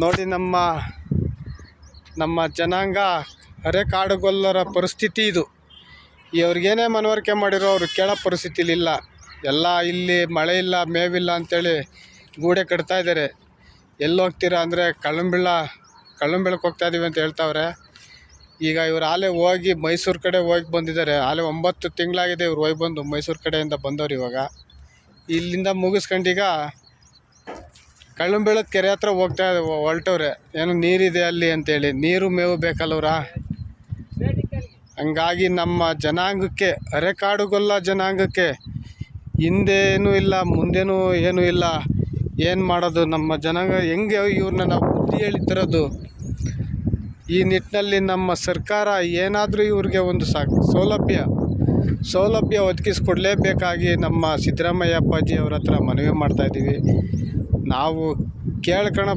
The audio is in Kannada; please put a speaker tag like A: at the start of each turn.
A: ನೋಡಿ ನಮ್ಮ ಜನಾಂಗ ಅರೆಕಾಡುಗೊಲ್ಲರ ಪರಿಸ್ಥಿತಿ ಇದು. ಇವ್ರಿಗೇನೇ ಮನವರಿಕೆ ಮಾಡಿರೋ ಅವರು ಕೇಳೋ ಪರಿಸ್ಥಿತಿಲಿಲ್ಲ. ಎಲ್ಲ ಇಲ್ಲಿ ಮಳೆ ಇಲ್ಲ, ಮೇವಿಲ್ಲ ಅಂಥೇಳಿ ಗೂಡೆ ಕಟ್ತಾ ಇದ್ದಾರೆ. ಎಲ್ಲಿ ಹೋಗ್ತೀರಾ ಅಂದರೆ ಕಳ್ಳಂಬೆಳಕ್ಕೆ ಹೋಗ್ತಾಯಿದ್ದೀವಿ ಅಂತ ಹೇಳ್ತಾವ್ರೆ. ಈಗ ಇವ್ರು ಆಲೇ ಹೋಗಿ ಮೈಸೂರು ಕಡೆ ಹೋಗಿ ಬಂದಿದ್ದಾರೆ. ಆಲೇ 9 ತಿಂಗಳಾಗಿದೆ ಇವ್ರು ಹೋಗಿ ಬಂದು, ಮೈಸೂರು ಕಡೆಯಿಂದ ಬಂದವ್ರು. ಇವಾಗ ಇಲ್ಲಿಂದ ಮುಗಿಸ್ಕೊಂಡೀಗ ಕಳ್ಳಂಬೆಳಕ್ಕೆ ಕೆರೆ ಹತ್ರ ಹೊರಟವ್ರೆ. ಏನು ನೀರಿದೆ ಅಲ್ಲಿ ಅಂತೇಳಿ. ನೀರು ಮೇವು ಬೇಕಲ್ಲವ್ರ. ಹಂಗಾಗಿ ನಮ್ಮ ಜನಾಂಗಕ್ಕೆ, ಅರೆಕಾಡುಗೊಲ್ಲ ಜನಾಂಗಕ್ಕೆ ಹಿಂದೇನೂ ಇಲ್ಲ, ಮುಂದೇನೂ ಏನೂ ಇಲ್ಲ. ಏನು ಮಾಡೋದು? ನಮ್ಮ ಜನಾಂಗ ಹೆಂಗೆ ಇವ್ರನ್ನ ನಾವು ಬುದ್ಧಿ ಹೇಳಿ ತರೋದು? ಈ ನಿಟ್ಟಿನಲ್ಲಿ ನಮ್ಮ ಸರ್ಕಾರ ಏನಾದರೂ ಇವ್ರಿಗೆ ಒಂದು ಸೌಲಭ್ಯ ಒದಗಿಸ್ಕೊಡ್ಲೇಬೇಕಾಗಿ ನಮ್ಮ ಸಿದ್ದರಾಮಯ್ಯ ಅಪ್ಪಾಜಿ ಅವ್ರ ಹತ್ರ ಮನವಿ ಮಾಡ್ತಾಯಿದ್ದೀವಿ. ನಾವು ಕೇಳ್ಕೊಳ